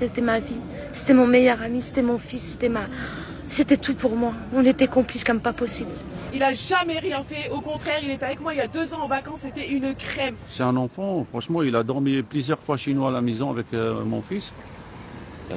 C'était ma vie, c'était mon meilleur ami, c'était mon fils, c'était tout pour moi. On était complices comme pas possible. Il a jamais rien fait, au contraire, il était avec moi il y a 2 ans en vacances, c'était une crème. C'est un enfant, franchement, il a dormi plusieurs fois chez nous à la maison avec mon fils.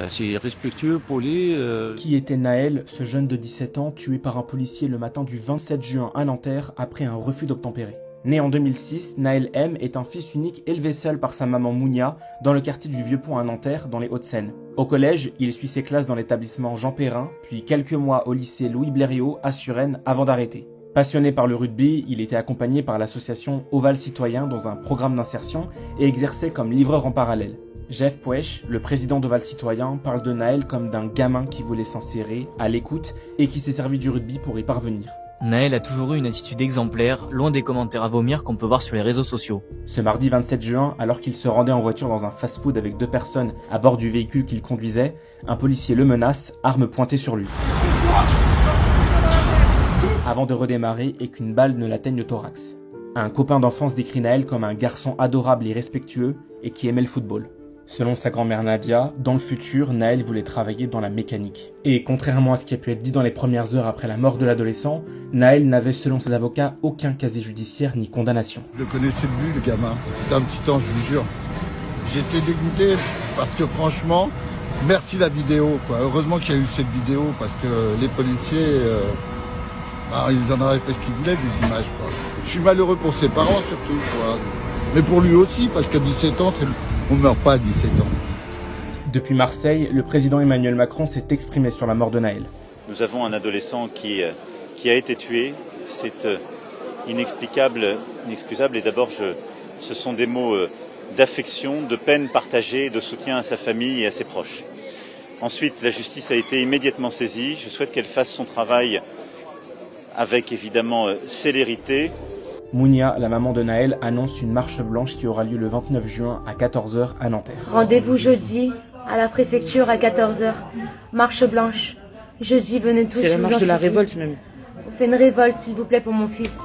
C'est respectueux, poli. Qui était Naël, ce jeune de 17 ans tué par un policier le matin du 27 juin à Nanterre après un refus d'obtempérer? Né en 2006, Naël M est un fils unique élevé seul par sa maman Mounia dans le quartier du Vieux-Pont à Nanterre dans les Hauts-de-Seine. Au collège, il suit ses classes dans l'établissement Jean Perrin, puis quelques mois au lycée Louis Blériot à Suresnes avant d'arrêter. Passionné par le rugby, il était accompagné par l'association Oval Citoyen dans un programme d'insertion et exerçait comme livreur en parallèle. Jeff Puech, le président d'Oval Citoyen, parle de Naël comme d'un gamin qui voulait s'insérer, à l'écoute, et qui s'est servi du rugby pour y parvenir. Naël a toujours eu une attitude exemplaire, loin des commentaires à vomir qu'on peut voir sur les réseaux sociaux. Ce mardi 27 juin, alors qu'il se rendait en voiture dans un fast-food avec 2 personnes à bord du véhicule qu'il conduisait, un policier le menace, arme pointée sur lui. Avant de redémarrer et qu'une balle ne l'atteigne au thorax. Un copain d'enfance décrit Naël comme un garçon adorable et respectueux et qui aimait le football. Selon sa grand-mère Nadia, dans le futur, Naël voulait travailler dans la mécanique. Et contrairement à ce qui a pu être dit dans les premières heures après la mort de l'adolescent, Naël n'avait, selon ses avocats, aucun casier judiciaire ni condamnation. Je le connaissais de vue, le gamin. C'était un petit ange, je vous jure. J'étais dégoûté parce que franchement, merci la vidéo, quoi. Heureusement qu'il y a eu cette vidéo parce que les policiers, ils en auraient fait ce qu'ils voulaient des images, quoi. Je suis malheureux pour ses parents surtout, quoi. Mais pour lui aussi, parce qu'à 17 ans, on ne meurt pas à 17 ans. Depuis Marseille, le président Emmanuel Macron s'est exprimé sur la mort de Naël. Nous avons un adolescent qui a été tué. C'est inexplicable, inexcusable. Et d'abord, ce sont des mots d'affection, de peine partagée, de soutien à sa famille et à ses proches. Ensuite, la justice a été immédiatement saisie. Je souhaite qu'elle fasse son travail avec évidemment célérité. Mounia, la maman de Naël, annonce une marche blanche qui aura lieu le 29 juin à 14 h à Nanterre. Rendez-vous jeudi à la préfecture à 14 h. Marche blanche. Jeudi, venez tous. C'est la marche de la révolte même. On fait une révolte s'il vous plaît pour mon fils.